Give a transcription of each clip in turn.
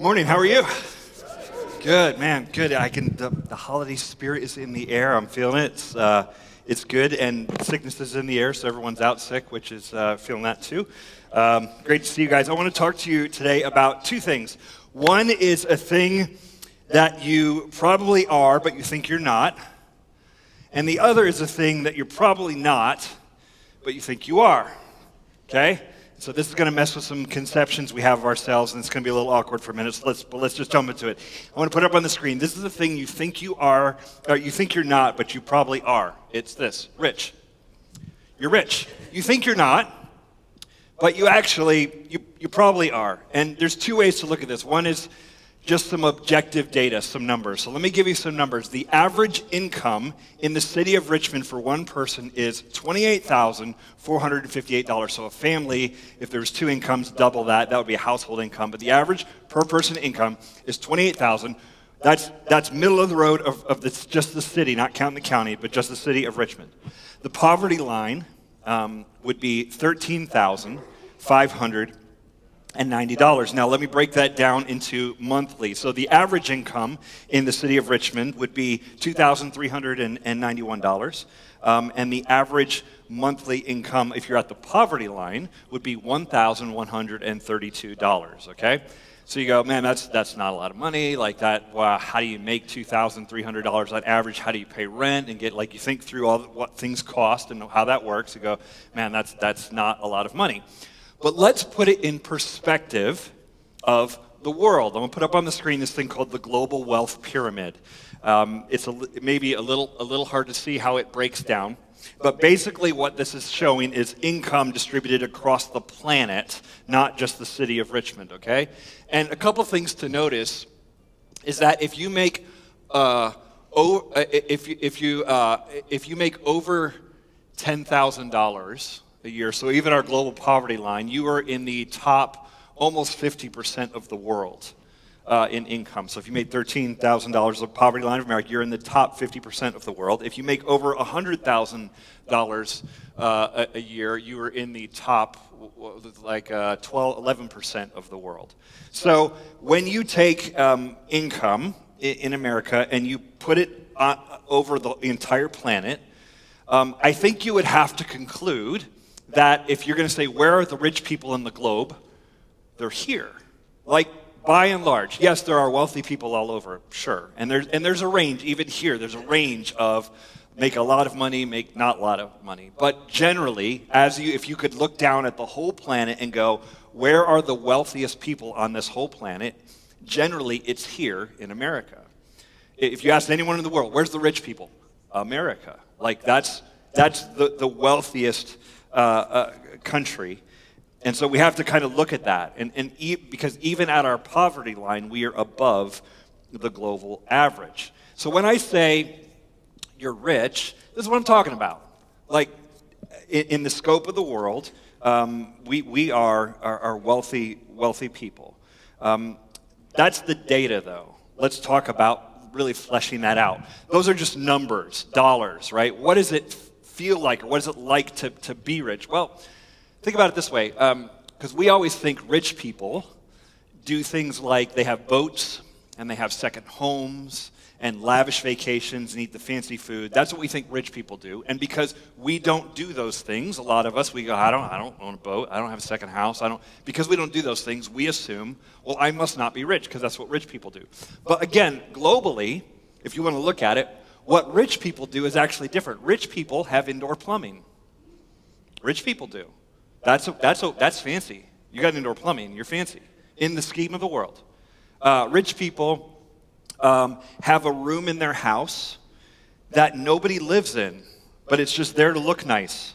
Morning, how are you? Good, man, good. The holiday spirit is in the air. I'm feeling it. It's good, and sickness is in the air, so everyone's out sick, which is feeling that too. Great to see you guys. I want to talk to you today about two things. One is a thing that you probably are, but you think you're not. And the other is a thing that you're probably not, but you think you are. Okay? So this is going to mess with some conceptions we have of ourselves, and it's going to be a little awkward for a minute, so let's just jump into it. I want to put it up on the screen. This is the thing you think you are, or you think you're not, but you probably are. It's this, rich. You're rich. You think you're not, but you probably are. And there's two ways to look at this. One is just some objective data, some numbers. So let me give you some numbers. The average income in the city of Richmond for one person is $28,458. So a family, if there's two incomes, double that. That would be a household income. But the average per person income is $28,000. That's middle of the road of just the city, not counting the county, but just the city of Richmond. The poverty line would be $13,590. Now, let me break that down into monthly. So the average income in the city of Richmond would be $2,391. And the average monthly income, if you're at the poverty line, would be $1,132, okay? So you go, man, that's not a lot of money. Like that, wow, how do you make $2,300 on average? How do you pay rent and you think through what things cost and how that works. You go, man, that's not a lot of money. But let's put it in perspective of the world. I'm going to put up on the screen this thing called the global wealth pyramid. It's maybe a little hard to see how it breaks down. But basically what this is showing is income distributed across the planet, not just the city of Richmond, okay? And a couple things to notice is that if you make over $10,000 a year, so even our global poverty line, you are in the top almost 50% of the world in income. So if you made $13,000 of poverty line of America, you're in the top 50% of the world. If you make over $100,000 a year, you are in the top 11% of the world. So when you take income in America and you put it over the entire planet, I think you would have to conclude that if you're going to say, where are the rich people in the globe? They're here. Like, by and large, yes, there are wealthy people all over, sure. And there's a range, even here, there's a range of make a lot of money, make not a lot of money. But generally, if you could look down at the whole planet and go, where are the wealthiest people on this whole planet? Generally, it's here in America. If you ask anyone in the world, where's the rich people? America. Like, that's the wealthiest country. And so we have to kind of look at that. Because even at our poverty line, we are above the global average. So when I say you're rich, this is what I'm talking about. Like, in the scope of the world, we are wealthy people. That's the data, though. Let's talk about really fleshing that out. Those are just numbers, dollars, right? What does it feel like, or what is it like to be rich? Well, think about it this way, because we always think rich people do things like they have boats, and they have second homes, and lavish vacations, and eat the fancy food. That's what we think rich people do. And because we don't do those things, a lot of us, we go, I don't own a boat, I don't have a second house, because we don't do those things, we assume, well, I must not be rich, because that's what rich people do. But again, globally, if you want to look at it, what rich people do is actually different. Rich people have indoor plumbing. Rich people do. That's fancy. You got indoor plumbing, you're fancy in the scheme of the world. Rich people have a room in their house that nobody lives in, but it's just there to look nice.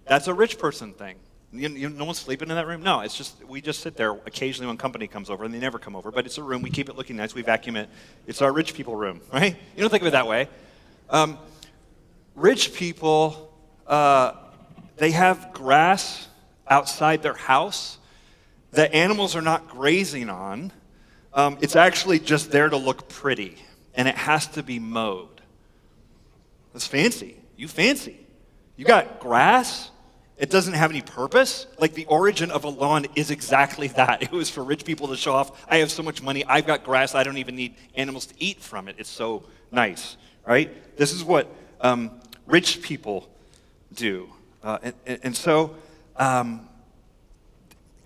That's a rich person thing. No one's sleeping in that room? No, we just sit there occasionally when company comes over, and they never come over, but it's a room, we keep it looking nice, we vacuum it. It's our rich people room, right? You don't think of it that way. Rich people, they have grass outside their house that animals are not grazing on. It's actually just there to look pretty, and it has to be mowed. That's fancy. You fancy. You got grass It doesn't have any purpose. Like the origin of a lawn is exactly that. It was for rich people to show off, I have so much money, I've got grass, I don't even need animals to eat from it. It's so nice, right? This is what rich people do.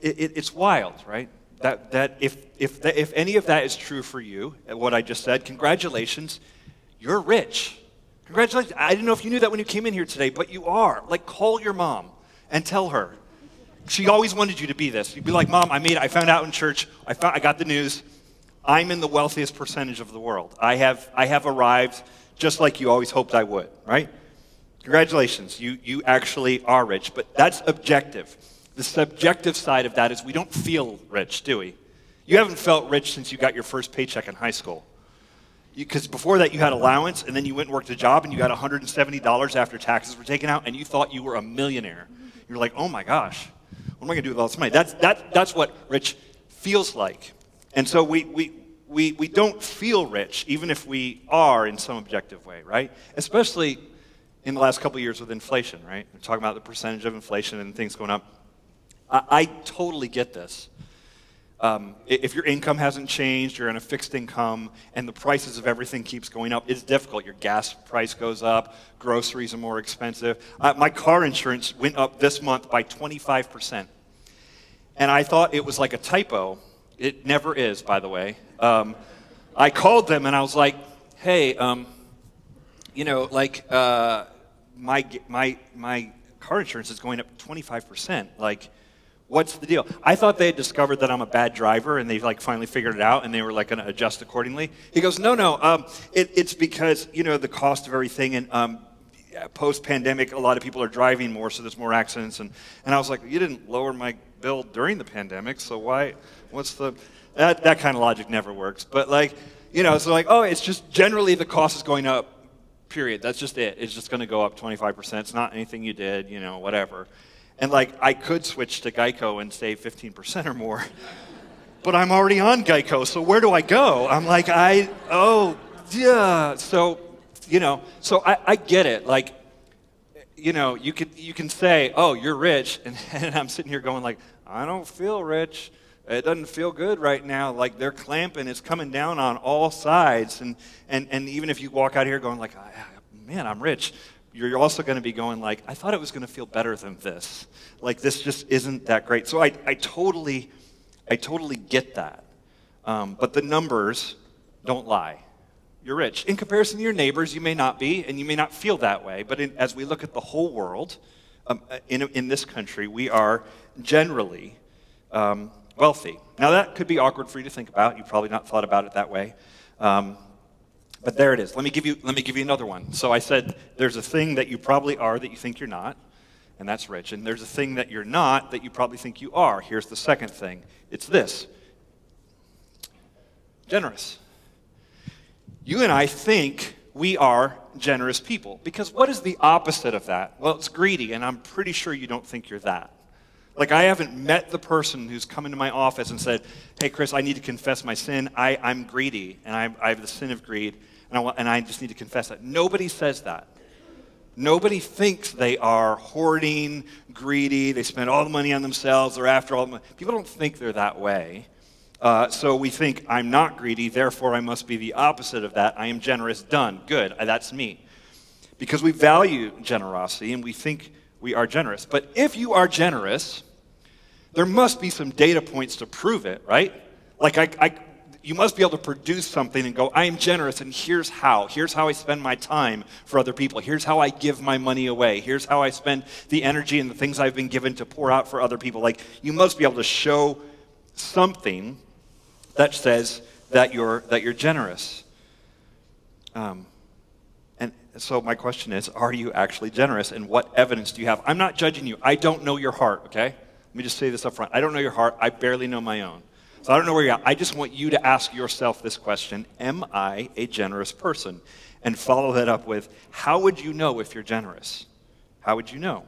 It's wild, right? That if any of that is true for you, what I just said, congratulations, you're rich. Congratulations. I didn't know if you knew that when you came in here today, but you are. Like, call your mom and tell her. She always wanted you to be this. You'd be like, Mom, I found out in church, I got the news. I'm in the wealthiest percentage of the world. I have arrived just like you always hoped I would, right? Congratulations, you actually are rich, but that's objective. The subjective side of that is we don't feel rich, do we? You haven't felt rich since you got your first paycheck in high school. Because before that you had allowance, and then you went and worked a job, and you got $170 after taxes were taken out, and you thought you were a millionaire. You're like, oh my gosh, what am I going to do with all this money? That's what rich feels like. And so we don't feel rich, even if we are in some objective way, right? Especially in the last couple of years with inflation, right? We're talking about the percentage of inflation and things going up. I totally get this. If your income hasn't changed, you're in a fixed income, and the prices of everything keeps going up, it's difficult. Your gas price goes up, groceries are more expensive. My car insurance went up this month by 25%. And I thought it was like a typo. It never is, by the way. I called them and I was like, hey, my car insurance is going up 25%. Like, what's the deal? I thought they had discovered that I'm a bad driver, and they've finally figured it out, and they were going to adjust accordingly. He goes, no, it's because the cost of everything, and post-pandemic, a lot of people are driving more, so there's more accidents. And I was like, you didn't lower my bill during the pandemic, so why? That kind of logic never works. But it's just generally the cost is going up. Period. That's just it. It's just going to go up 25%. It's not anything you did, whatever. And I could switch to Geico and save 15% or more, but I'm already on Geico, so where do I go? I'm like, yeah. So I get it. You can say, oh, you're rich, and I'm sitting here going I don't feel rich. It doesn't feel good right now. They're clamping, it's coming down on all sides. And even if you walk out here going man, I'm rich, you're also going to be going I thought it was going to feel better than this. This just isn't that great. So I totally get that. But the numbers don't lie. You're rich. In comparison to your neighbors, you may not be, and you may not feel that way. But as we look at the whole world, in this country, we are generally wealthy. Now that could be awkward for you to think about. You've probably not thought about it that way. But there it is. Let me give you another one. So I said there's a thing that you probably are that you think you're not, and that's rich. And there's a thing that you're not that you probably think you are. Here's the second thing. It's this. Generous. You and I think we are generous people, because what is the opposite of that? Well, it's greedy, and I'm pretty sure you don't think you're that. I haven't met the person who's come into my office and said, hey, Chris, I need to confess my sin. I'm greedy, and I have the sin of greed, and I just need to confess that. Nobody says that. Nobody thinks they are hoarding, greedy, they spend all the money on themselves, they're after all the money. People don't think they're that way. So we think, I'm not greedy, therefore I must be the opposite of that. I am generous, done, good, that's me. Because we value generosity, and we think we are generous. But if you are generous, there must be some data points to prove it, right? You must be able to produce something and go, I am generous, and here's how. Here's how I spend my time for other people. Here's how I give my money away. Here's how I spend the energy and the things I've been given to pour out for other people. You must be able to show something that says that you're generous. And so my question is, are you actually generous, and what evidence do you have? I'm not judging you. I don't know your heart, okay? Let me just say this up front. I don't know your heart. I barely know my own. So I don't know where you're at. I just want you to ask yourself this question: am I a generous person? And follow that up with, how would you know if you're generous? How would you know?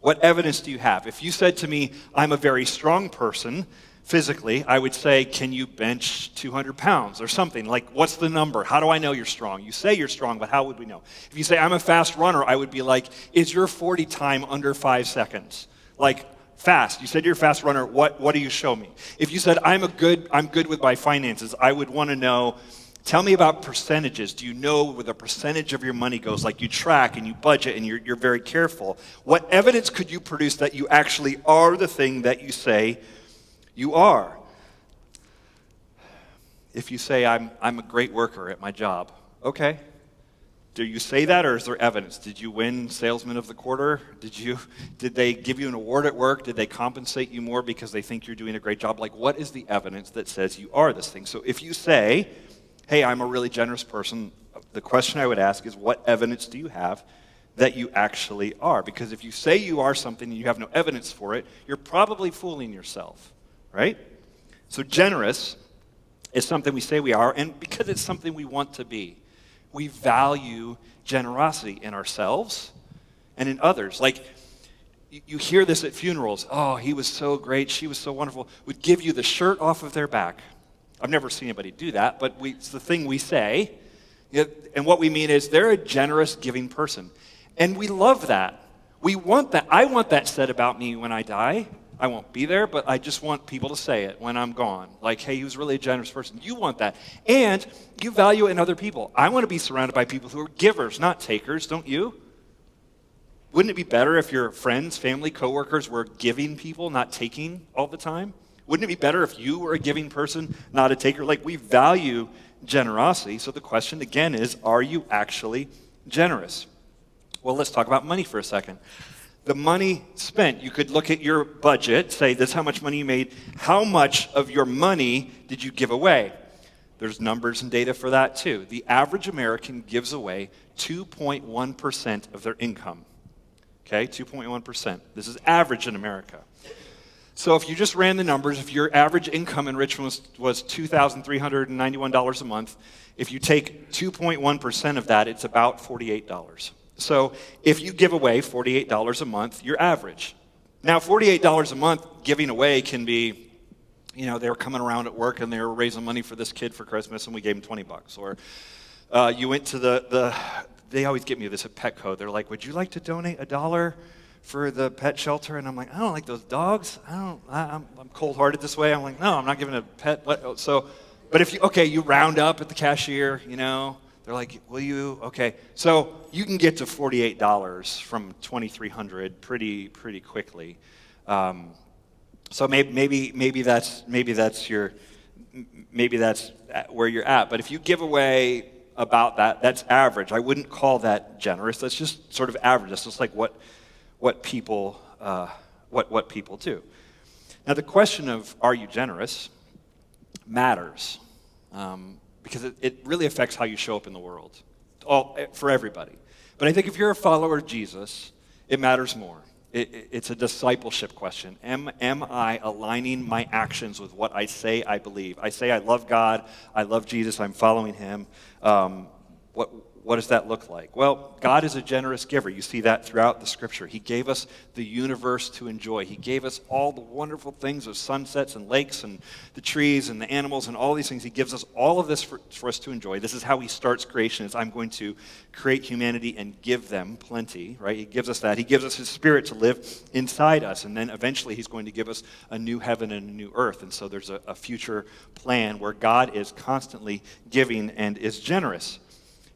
What evidence do you have? If you said to me, I'm a very strong person, physically, I would say, can you bench 200 pounds or something? Like, what's the number? How do I know you're strong? You say you're strong, but how would we know? If you say, I'm a fast runner, I would be like, is your 40 time under 5 seconds? Like, fast. You said you're a fast runner. What do you show me? If you said, I'm good with my finances, I would want to know, tell me about percentages. Do you know where the percentage of your money goes? Like you track and you budget and you're very careful. What evidence could you produce that you actually are the thing that you say you are? If you say, I'm a great worker at my job, okay. Do you say that, or is there evidence? Did you win Salesman of the Quarter? Did they give you an award at work? Did they compensate you more because they think you're doing a great job? Like, what is the evidence that says you are this thing? So if you say, hey, I'm a really generous person, the question I would ask is, what evidence do you have that you actually are? Because if you say you are something and you have no evidence for it, you're probably fooling yourself, right? So generous is something we say we are, and because it's something we want to be. We value generosity in ourselves and in others. Like, you hear this at funerals. Oh, he was so great. She was so wonderful. Would give you the shirt off of their back. I've never seen anybody do that, but it's the thing we say. And what we mean is they're a generous, giving person. And we love that. We want that. I want that said about me when I die. I won't be there, but I just want people to say it when I'm gone. Like, hey, he was really a generous person. You want that. And you value it in other people. I want to be surrounded by people who are givers, not takers, don't you? Wouldn't it be better if your friends, family, coworkers were giving people, not taking all the time? Wouldn't it be better if you were a giving person, not a taker? Like, we value generosity. So the question, again, is, are you actually generous? Well, let's talk about money for a second. The money spent, you could look at your budget, say this is how much money you made. How much of your money did you give away? There's numbers and data for that too. The average American gives away 2.1% of their income. Okay, 2.1%. This is average in America. So if you just ran the numbers, if your average income in Richmond was $2,391 a month, if you take 2.1% of that, it's about $48. So if you give away $48 a month, you're average. Now, $48 a month giving away can be, they were coming around at work and they were raising money for this kid for Christmas and we gave him $20. Or you went to they always get me this at Petco. They're like, would you like to donate $1 for the pet shelter? And I'm like, I don't like those dogs. I'm cold-hearted this way. I'm like, no, I'm not giving a pet. But if you round up at the cashier, they're like, will you? Okay. So you can get to $48 from $2,300 pretty quickly. So maybe that's where you're at. But if you give away about that, that's average. I wouldn't call that generous. That's just sort of average. That's just like what people do. Now the question of are you generous matters. Because it really affects how you show up in the world, for everybody. But I think if you're a follower of Jesus, it matters more. It's a discipleship question. Am I aligning my actions with what I say I believe? I say I love God, I love Jesus, I'm following him. What does that look like? Well, God is a generous giver. You see that throughout the scripture. He gave us the universe to enjoy. He gave us all the wonderful things of sunsets and lakes and the trees and the animals and all these things. He gives us all of this for us to enjoy. This is how he starts creation, is I'm going to create humanity and give them plenty, right? He gives us that. He gives us his spirit to live inside us, and then eventually he's going to give us a new heaven and a new earth. And so there's a future plan where God is constantly giving and is generous.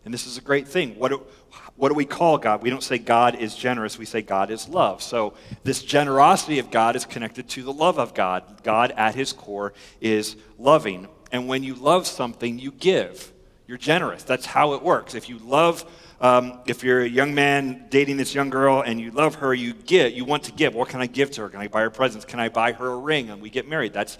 And this is a great thing. What do we call God? We don't say God is generous. We say God is love. So this generosity of God is connected to the love of God. God at his core is loving. And when you love something, you give. You're generous. That's how it works. If you love, if you're a young man dating this young girl and you love her, you want to give. What can I give to her? Can I buy her presents? Can I buy her a ring? And we get married. That's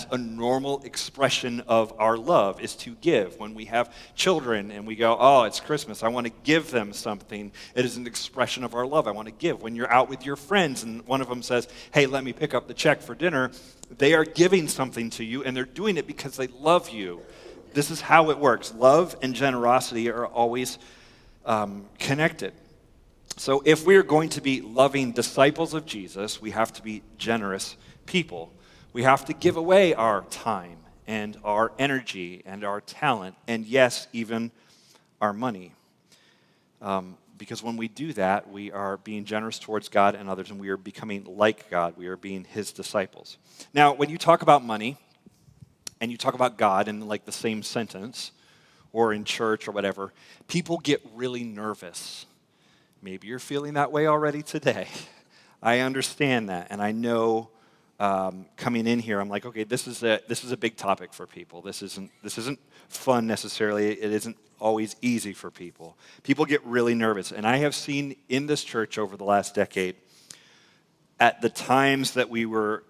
a normal expression of our love, is to give. When we have children and we go, oh, it's Christmas, I want to give them something. It is an expression of our love. I want to give. When you're out with your friends and one of them says, hey, let me pick up the check for dinner, they are giving something to you and they're doing it because they love you. This is how it works. Love and generosity are always connected. So if we're going to be loving disciples of Jesus, we have to be generous people. We have to give away our time and our energy and our talent, and yes, even our money. Because when we do that, we are being generous towards God and others, and we are becoming like God. We are being his disciples. Now, when you talk about money, and you talk about God in like the same sentence, or in church or whatever, people get really nervous. Maybe you're feeling that way already today. I understand that, and I know coming in here, I'm like, okay, this is a big topic for people. This isn't fun necessarily. It isn't always easy for people. People get really nervous, and I have seen in this church over the last decade, at the times that we were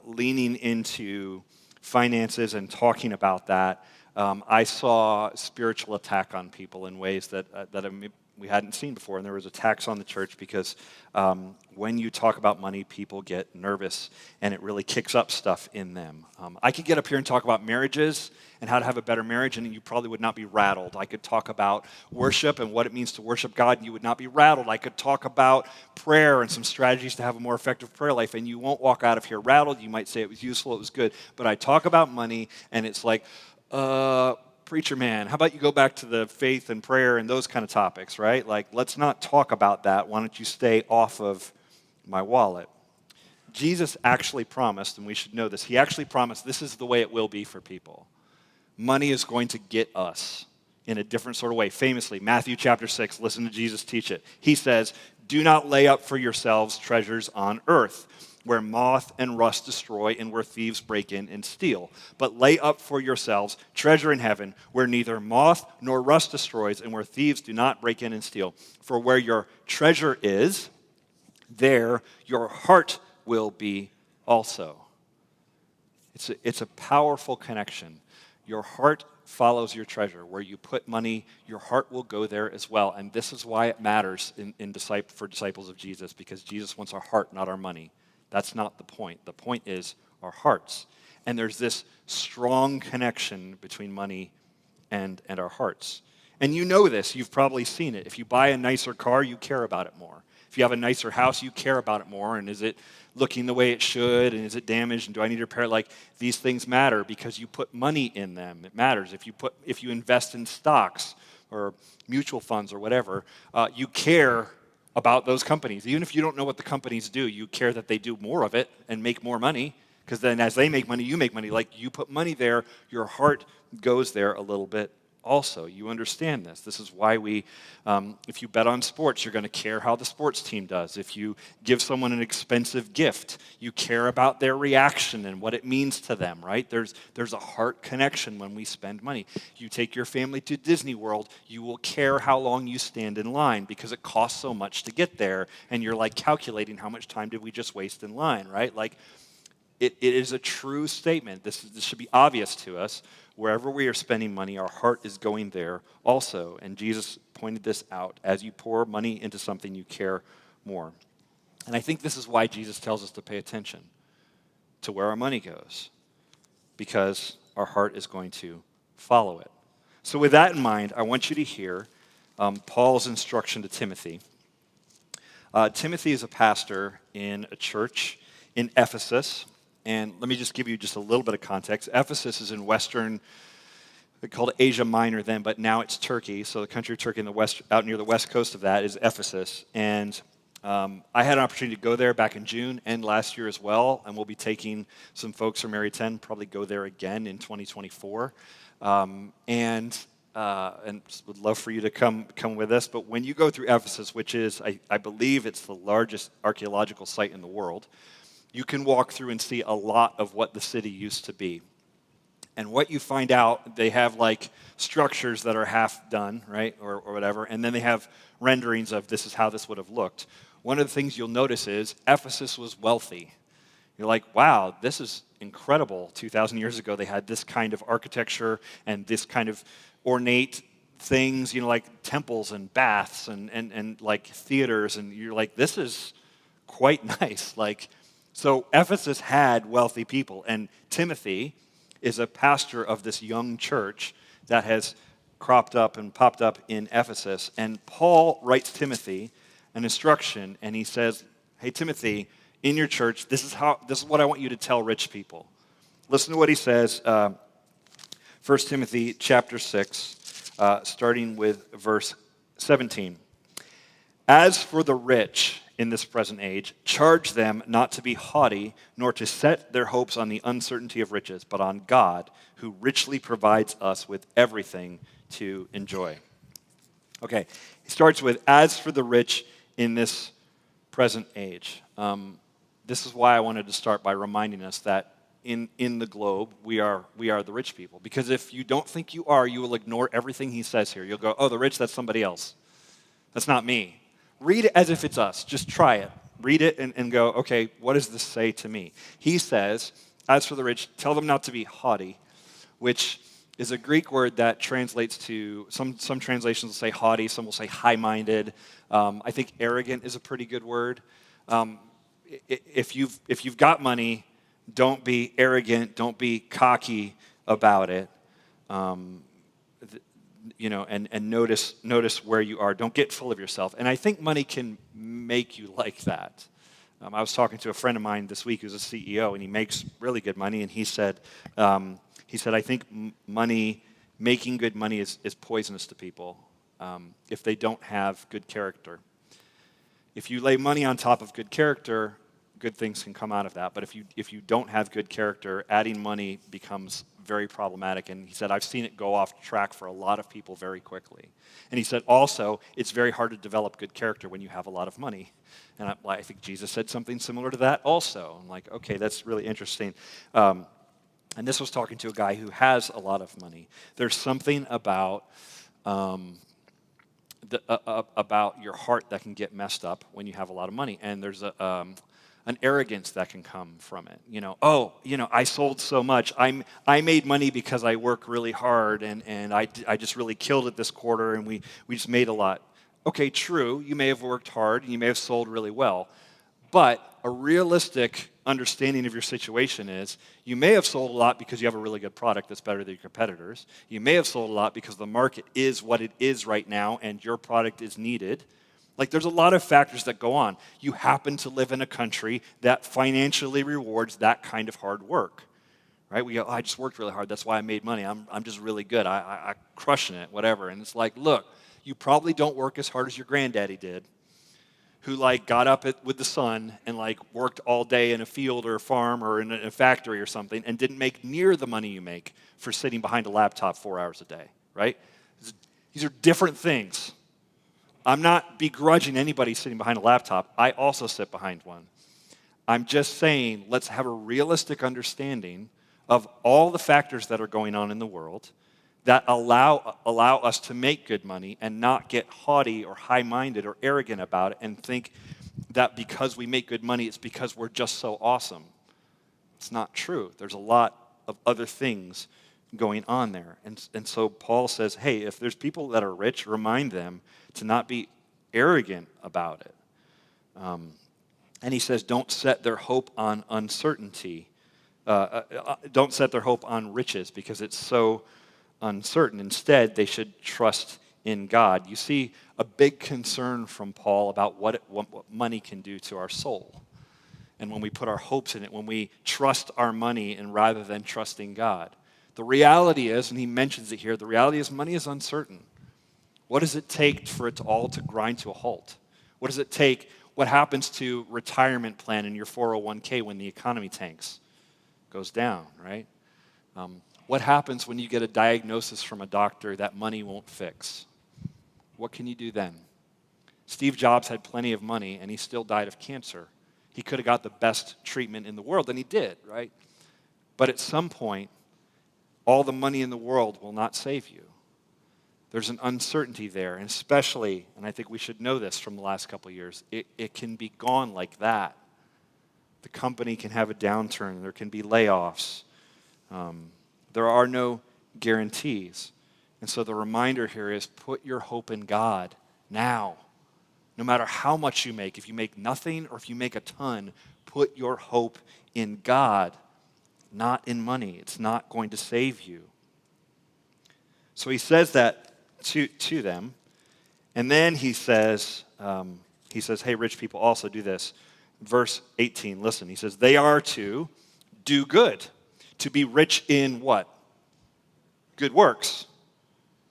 leaning into finances and talking about that, I saw spiritual attack on people in ways that we hadn't seen before. And there was attacks on the church because when you talk about money, people get nervous, and it really kicks up stuff in them. I could get up here and talk about marriages and how to have a better marriage, and you probably would not be rattled. I could talk about worship and what it means to worship God, and you would not be rattled. I could talk about prayer and some strategies to have a more effective prayer life, and you won't walk out of here rattled. You might say it was useful, it was good. But I talk about money, and it's like, preacher man, how about you go back to the faith and prayer and those kind of topics, right? Like, let's not talk about that. Why don't you stay off of my wallet? Jesus actually promised, and we should know this, he actually promised this is the way it will be for people. Money is going to get us in a different sort of way. Famously, Matthew chapter 6, listen to Jesus teach it. He says, do not lay up for yourselves treasures on earth, where moth and rust destroy and where thieves break in and steal. But lay up for yourselves treasure in heaven, where neither moth nor rust destroys and where thieves do not break in and steal. For where your treasure is, there your heart will be also. It's a powerful connection. Your heart follows your treasure. Where you put money, your heart will go there as well. And this is why it matters for disciples of Jesus, because Jesus wants our heart, not our money. That's not the point. The point is our hearts. And there's this strong connection between money and our hearts. And you know this. You've probably seen it. If you buy a nicer car, you care about it more. If you have a nicer house, you care about it more. And is it looking the way it should? And is it damaged? And do I need to repair it? Like, these things matter because you put money in them. It matters. If you invest in stocks or mutual funds or whatever, you care about those companies. Even if you don't know what the companies do, you care that they do more of it and make more money, because then as they make money, you make money. Like, you put money there, your heart goes there a little bit also. You understand this. This is why if you bet on sports, you're going to care how the sports team does. If you give someone an expensive gift, you care about their reaction and what it means to them, right? There's a heart connection when we spend money. You take your family to Disney World, you will care how long you stand in line because it costs so much to get there, and you're like calculating how much time did we just waste in line, right? Like, it is a true statement. This should be obvious to us. Wherever we are spending money, our heart is going there also. And Jesus pointed this out. As you pour money into something, you care more. And I think this is why Jesus tells us to pay attention to where our money goes, because our heart is going to follow it. So with that in mind, I want you to hear Paul's instruction to Timothy. Timothy is a pastor in a church in Ephesus. And let me just give you just a little bit of context. Ephesus is in western, they called it Asia Minor then, but now it's Turkey. So the country of Turkey in the west, out near the west coast of that is Ephesus. And I had an opportunity to go there back in June and last year as well. And we'll be taking some folks from Area 10, probably go there again in 2024. And would love for you to come with us. But when you go through Ephesus, which is, I believe it's the largest archaeological site in the world, you can walk through and see a lot of what the city used to be. And what you find out, they have like structures that are half done, right, or whatever, and then they have renderings of this is how this would have looked. One of the things you'll notice is Ephesus was wealthy. You're like, wow, this is incredible. 2,000 years ago, they had this kind of architecture and this kind of ornate things, like temples and baths and like theaters, and you're like, this is quite nice. So Ephesus had wealthy people, and Timothy is a pastor of this young church that has cropped up and popped up in Ephesus. And Paul writes Timothy an instruction, and he says, hey, Timothy, in your church, this is what I want you to tell rich people. Listen to what he says, 1 Timothy chapter 6, starting with verse 17. As for the rich in this present age, charge them not to be haughty, nor to set their hopes on the uncertainty of riches, but on God, who richly provides us with everything to enjoy. Okay, he starts with, as for the rich in this present age. This is why I wanted to start by reminding us that in the globe, we are the rich people. Because if you don't think you are, you will ignore everything he says here. You'll go, oh, the rich, that's somebody else. That's not me. Read it as if it's us. Just try it. Read it and go, okay, what does this say to me? He says, as for the rich, tell them not to be haughty, which is a Greek word that translates to, some translations will say haughty, some will say high-minded. I think arrogant is a pretty good word. If you've got money, don't be arrogant, don't be cocky about it. And notice where you are. Don't get full of yourself. And I think money can make you like that. I was talking to a friend of mine this week who's a CEO, and he makes really good money. And he said, I think making good money is poisonous to people if they don't have good character. If you lay money on top of good character, good things can come out of that. But if you don't have good character, adding money becomes very problematic. And he said, I've seen it go off track for a lot of people very quickly. And he said, also, it's very hard to develop good character when you have a lot of money. And I think Jesus said something similar to that also. I'm like, okay, that's really interesting. And this was talking to a guy who has a lot of money. There's something about your heart that can get messed up when you have a lot of money. And there's an arrogance that can come from it. I sold so much. I made money because I work really hard, and I just really killed it this quarter, and we just made a lot. Okay, true, you may have worked hard, and you may have sold really well, but a realistic understanding of your situation is you may have sold a lot because you have a really good product that's better than your competitors. You may have sold a lot because the market is what it is right now, and your product is needed. Like, there's a lot of factors that go on. You happen to live in a country that financially rewards that kind of hard work, right? We go, I just worked really hard. That's why I made money. I'm just really good. I'm crushing it, whatever. And it's like, look, you probably don't work as hard as your granddaddy did, who got up with the sun and worked all day in a field or a farm or in a factory or something and didn't make near the money you make for sitting behind a laptop 4 hours a day, right? These are different things. I'm not begrudging anybody sitting behind a laptop. I also sit behind one. I'm just saying, let's have a realistic understanding of all the factors that are going on in the world that allow us to make good money and not get haughty or high-minded or arrogant about it and think that because we make good money, it's because we're just so awesome. It's not true. There's a lot of other things going on there. And so Paul says, hey, if there's people that are rich, remind them to not be arrogant about it. And he says, don't set their hope on uncertainty. Don't set their hope on riches because it's so uncertain. Instead, they should trust in God. You see a big concern from Paul about what money can do to our soul. And when we put our hopes in it, when we trust our money and rather than trusting God. The reality is, and he mentions it here, the reality is money is uncertain. What does it take for it all to grind to a halt? What does it take? What happens to retirement plan in your 401k when the economy tanks? Goes down, right? What happens when you get a diagnosis from a doctor that money won't fix? What can you do then? Steve Jobs had plenty of money and he still died of cancer. He could have got the best treatment in the world, and he did, right? But at some point, all the money in the world will not save you. There's an uncertainty there, and especially, and I think we should know this from the last couple of years, it can be gone like that. The company can have a downturn. There can be layoffs. There are no guarantees. And so the reminder here is put your hope in God now. No matter how much you make, if you make nothing or if you make a ton, put your hope in God, not in money. It's not going to save you. So he says that to them. And then he says, hey, rich people, also do this. Verse 18, listen. He says, they are to do good, To be rich in what? Good works.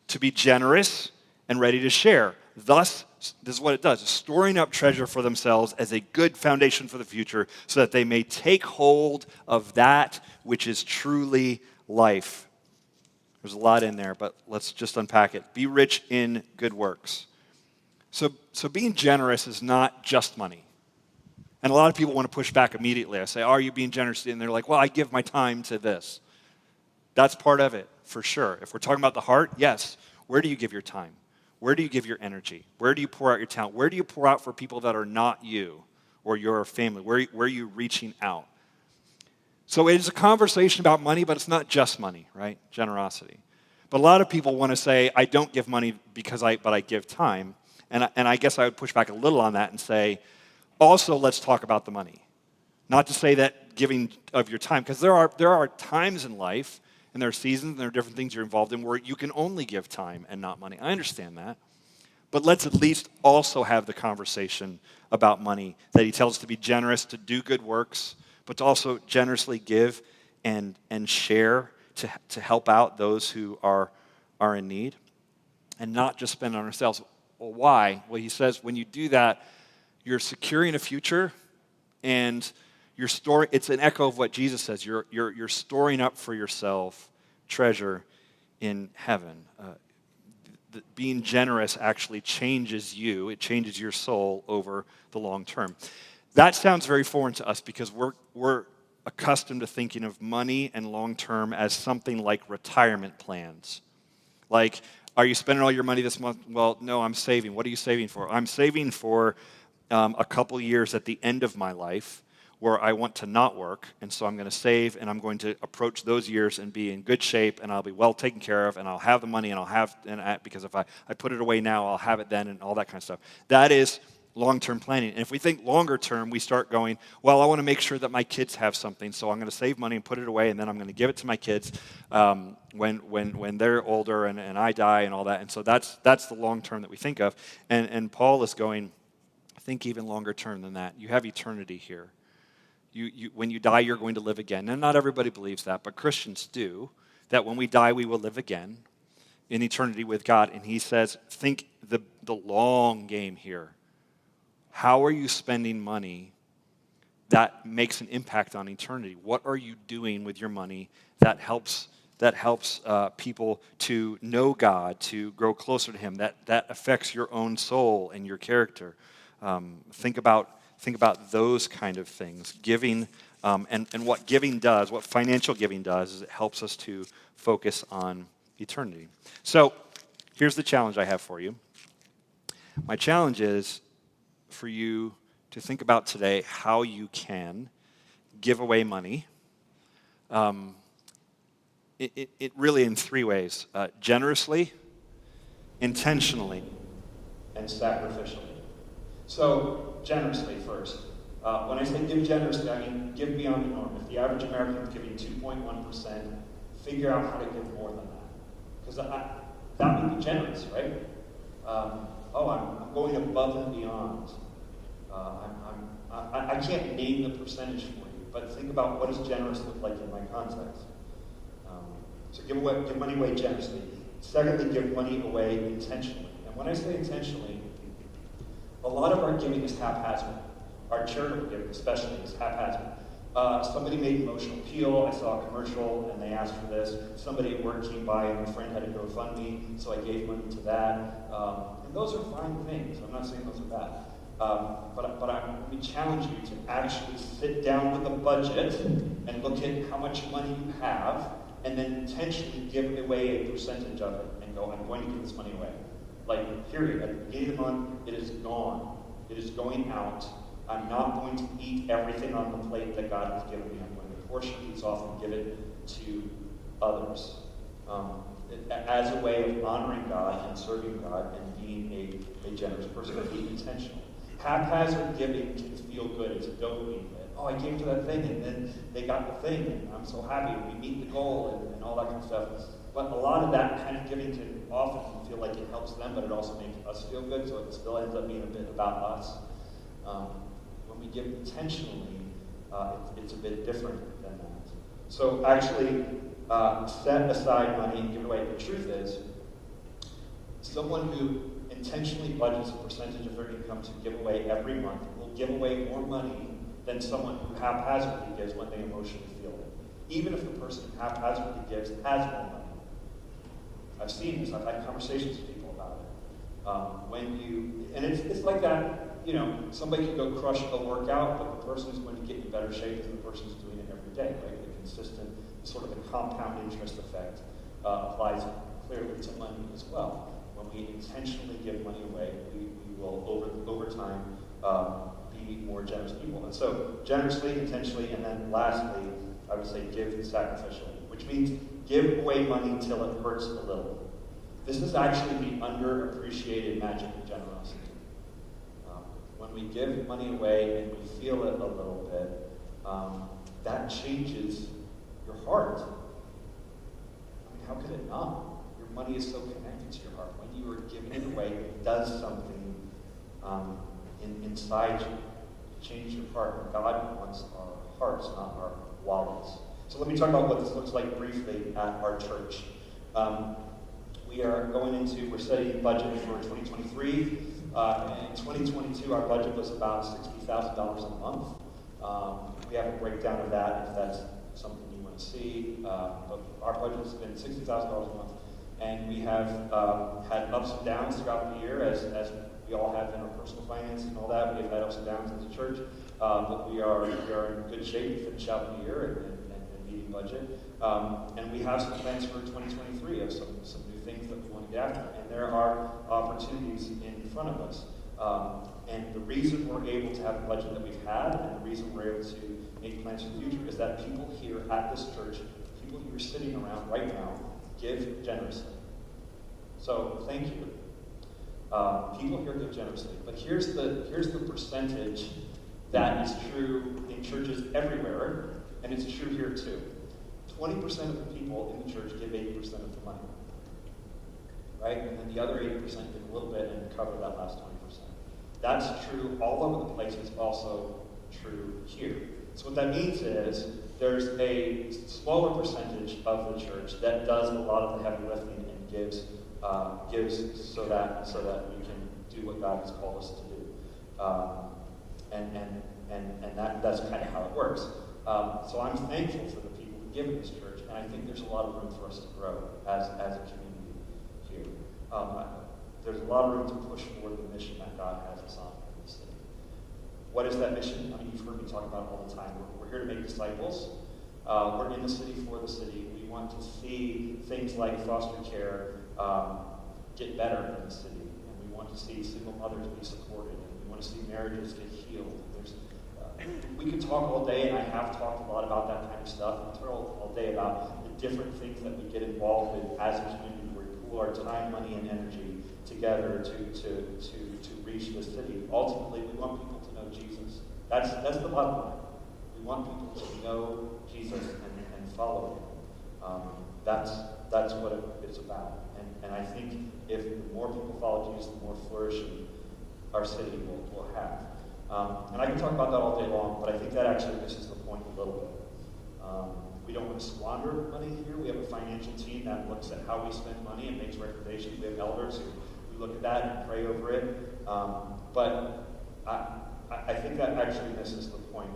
To be generous and ready to share. Thus, this is what it does, storing up treasure for themselves as a good foundation for the future so that they may take hold of that which is truly life. There's a lot in there, but let's just unpack it. Be rich in good works. So being generous is not just money. And a lot of people want to push back immediately. I say, are you being generous? And they're like, well, I give my time to this. That's part of it, for sure. If we're talking about the heart, yes. Where do you give your time? Where do you give your energy? Where do you pour out your talent? Where do you pour out for people that are not you or your family? Where are you reaching out? So it is a conversation about money, but it's not just money, right? Generosity. But a lot of people want to say, I don't give money but I give time. And I guess I would push back a little on that and say, also let's talk about the money. Not to say that giving of your time, because there are times in life, and there are seasons, and there are different things you're involved in where you can only give time and not money. I understand that. But let's at least also have the conversation about money, that he tells us to be generous, to do good works, but to also generously give and share to help out those who are in need, and not just spend on ourselves. Well, why? Well, he says when you do that, you're securing a future, and you're storing. It's an echo of what Jesus says. You're storing up for yourself treasure in heaven. Being generous actually changes you. It changes your soul over the long term. That sounds very foreign to us because we're accustomed to thinking of money and long term as something like retirement plans. Like, are you spending all your money this month? Well, no, I'm saving. What are you saving for? I'm saving for a couple years at the end of my life where I want to not work, and so I'm going to save, and I'm going to approach those years and be in good shape, and I'll be well taken care of, and I'll have the money, because if I put it away now, I'll have it then, and all that kind of stuff. That is long-term planning. And if we think longer term, we start going, well, I want to make sure that my kids have something, so I'm going to save money and put it away, and then I'm going to give it to my kids when they're older and I die and all that. And so that's the long term that we think of. And Paul is going, think even longer term than that. You have eternity here. When you die, you're going to live again. And not everybody believes that, but Christians do, that when we die, we will live again in eternity with God. And he says, think the long game here. How are you spending money that makes an impact on eternity? What are you doing with your money that helps people to know God, to grow closer to him, that affects your own soul and your character? Think about those kind of things. Giving, and what giving does, what financial giving does, is it helps us to focus on eternity. So here's the challenge I have for you. My challenge is for you to think about today how you can give away money. It really in three ways: generously, intentionally, and sacrificially. So, generously first. When I say give generously, I mean give beyond the norm. If the average American is giving 2.1%, figure out how to give more than that. Because that would be generous, right? I'm going above and beyond. I can't name the percentage for you, but think about what does generous look like in my context. So give money away generously. Secondly, give money away intentionally. And when I say intentionally, a lot of our giving is haphazard. Our charitable giving especially is haphazard. Somebody made emotional appeal. I saw a commercial and they asked for this. Somebody at work came by and a friend had a GoFundMe, so I gave money to that. And those are fine things. I'm not saying those are bad. But let me challenge you to actually sit down with a budget and look at how much money you have and then intentionally give away a percentage of it and go, I'm going to give this money away. Like, period. At the beginning of the month, it is gone. It is going out. I'm not going to eat everything on the plate that God has given me. I'm going to portion these off and give it to others. As a way of honoring God and serving God and being a generous person, but be intentional. Haphazard giving can feel good. It's a dopamine hit. Oh, I gave to that thing, and then they got the thing, and I'm so happy. We meet the goal, and all that kind of stuff. But a lot of that kind of giving can often feel like it helps them, but it also makes us feel good, so it still ends up being a bit about us. When we give intentionally, it's a bit different than that. So actually, set aside money and give it away. The truth is, someone who intentionally budgets a percentage of their income to give away every month will give away more money than someone who haphazardly gives when they emotionally feel it. Even if the person who haphazardly gives has more money. I've seen this. I've had conversations with people about it. And it's like that. Somebody can go crush a workout, but the person who's going to get in better shape is the person who's doing it every day, right? The consistent, sort of the compound interest effect applies clearly to money as well. When we intentionally give money away, we will, over time, be more generous people. And so, generously, intentionally, and then lastly, I would say give sacrificially, which means give away money till it hurts a little. This is actually the underappreciated magic of generosity. When we give money away and we feel it a little bit, that changes your heart. I mean, how could it not? Your money is so connected to your heart. When you are giving it away, it does something inside you. It changes your heart. God wants our hearts, not our wallets. So let me talk about what this looks like briefly at our church. We're studying budget for 2023. In 2022, our budget was about $60,000 a month. We have a breakdown of that if that's something you want to see. But our budget has been $60,000 a month. And we have had ups and downs throughout the year, as we all have in our personal finance and all that. We have had ups and downs as a church. But we are in good shape to finish out the year and meeting budget. And we have some plans for 2023 of some new things that we want to get after. And there are opportunities in front of us. And the reason we're able to have the budget that we've had, and the reason we're able to make plans for the future, is that people here at this church, people you're sitting around right now, give generously. So thank you. People here give generously. But here's the percentage that is true in churches everywhere, and it's true here too. 20% of the people in the church give 80% of the money. Right? And then the other 80% give a little bit and cover that last 20%. That's true all over the place. It's also true here. So what that means is there's a smaller percentage of the church that does a lot of the heavy lifting and gives so that we can do what God has called us to do. And that's kind of how it works. So I'm thankful for the people who give in this church, and I think there's a lot of room for us to grow as a community here. There's a lot of room to push forward the mission that God has us on in the city. What is that mission? I mean, you've heard me talk about it all the time. We're here to make disciples. We're in the city for the city. We want to see things like foster care get better in the city. And we want to see single mothers be supported. And we want to see marriages get healed. We could talk all day, and I have talked a lot about that kind of stuff. We talk all day about the different things that we get involved with as a community, where we pool our time, money, and energy together to reach the city. Ultimately, we want people to know Jesus. That's the bottom line. We want people to know Jesus and follow him. That's what it's about. And I think if the more people follow Jesus, the more flourishing our city will have. And I can talk about that all day long, but I think that actually misses the point a little bit. We don't want to squander money here. We have a financial team that looks at how we spend money and makes recommendations. We have elders who look at that and pray over it. But I think that actually misses the point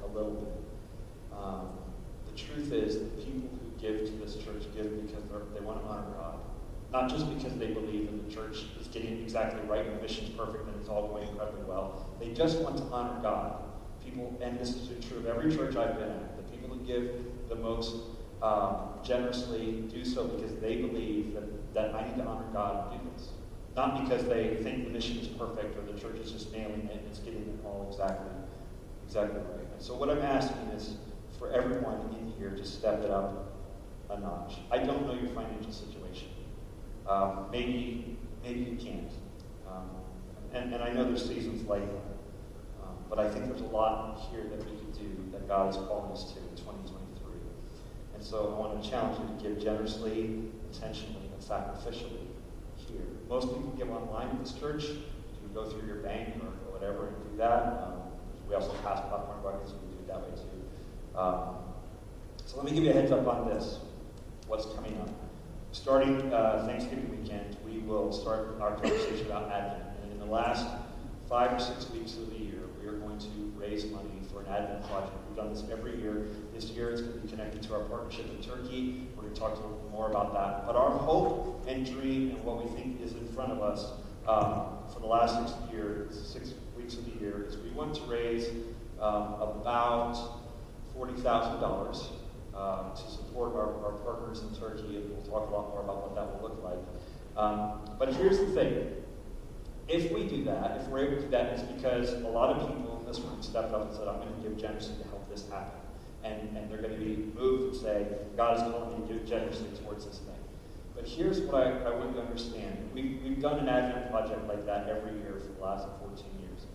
a little bit. The truth is that people who give to this church give because they want to honor God. Not just because they believe that the church is getting it exactly right and the mission's perfect and it's all going incredibly well. They just want to honor God. People, and this is true of every church I've been at, the people who give the most generously do so because they believe that I need to honor God and do this. Not because they think the mission is perfect or the church is just nailing it and it's getting it all exactly right. And so what I'm asking is for everyone in here to step it up a notch. I don't know your financial situation. Maybe you can't. And I know there's seasons like that. But I think there's a lot here that we can do that God is calling us to in 2023. And so I want to challenge you to give generously, intentionally, and sacrificially here. Most people give online in this church. You can go through your bank or whatever and do that. We also pass popcorn buckets, so we do it that way too. So let me give you a heads up on this, what's coming up. Starting Thanksgiving weekend, we will start our conversation about Advent. And in the last 5 or 6 weeks of the year, we are going to raise money for an Advent project. We've done this every year. This year it's going to be connected to our partnership in Turkey. We're going to talk a little more about that. But our hope and dream and what we think is in front of us for the last 6 weeks of the year is we want to raise about $40,000 to support our partners in Turkey, and we'll talk a lot more about what that will look like. But here's the thing. If we do that, if we're able to do that, it's because a lot of people in this room stepped up and said, I'm going to give generously to help this happen. And they're going to be moved and say, God is calling me to give generously towards this thing. But here's what I want you to understand. We've done an Advent project like that every year for the last 14 years.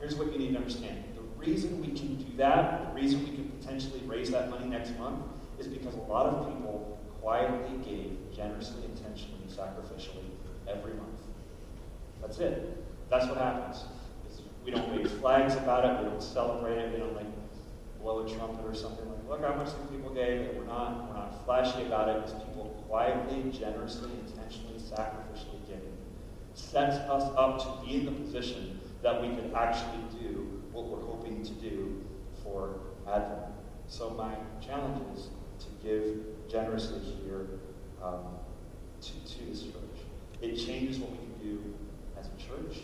Here's what you need to understand. The reason we can do that, the reason we can potentially raise that money next month, is because a lot of people quietly gave generously, intentionally, sacrificially every month. That's it. That's what happens. We don't wave flags about it. We don't celebrate it. We don't blow a trumpet or something like, look how much the people gave. We're not flashy about it. It's people quietly, generously, intentionally, sacrificially giving. Sets us up to be in the position that we can actually do what we're hoping to do for Advent. So my challenge is to give generously here to this church. It changes what we can do as a church,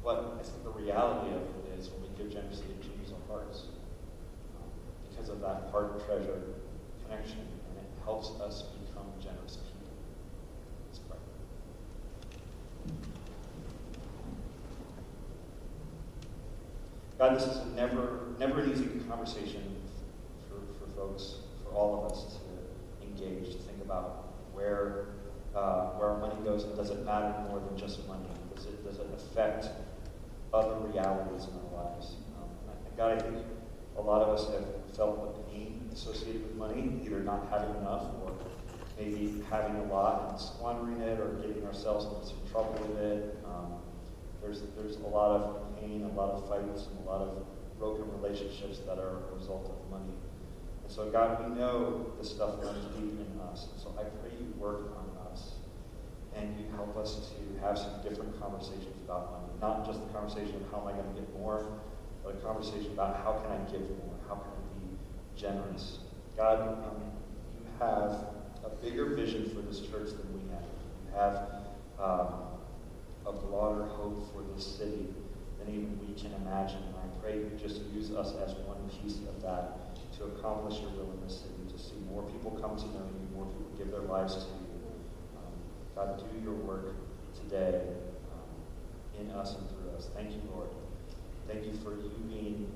but I think the reality of it is when we give generously, it changes our hearts because of that heart treasure connection, and it helps us become generous people. Let's pray. God, this is never an easy conversation for folks, for all of us to engage, to think about where our money goes, and does it matter more than just money? Does it affect other realities in our lives? And God, I think a lot of us have felt the pain associated with money, either not having enough or maybe having a lot and squandering it or getting ourselves into some trouble with it. There's a lot of pain, a lot of fights, and a lot of broken relationships that are a result of money. And so, God, we know this stuff runs deep in us. And so I pray you work on us and you help us to have some different conversations about money. Not just the conversation of how am I going to get more, but a conversation about how can I give more? How can I be generous? God, you have a bigger vision for this church than we have. You have a broader hope for this city than even we can imagine. And I pray you just use us as one piece of that to accomplish your will in this city, to see more people come to know you, more people give their lives to you. God, do your work today in us and through us. Thank you, Lord. Thank you for you being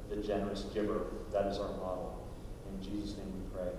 the generous giver. That is our model. In Jesus' name we pray.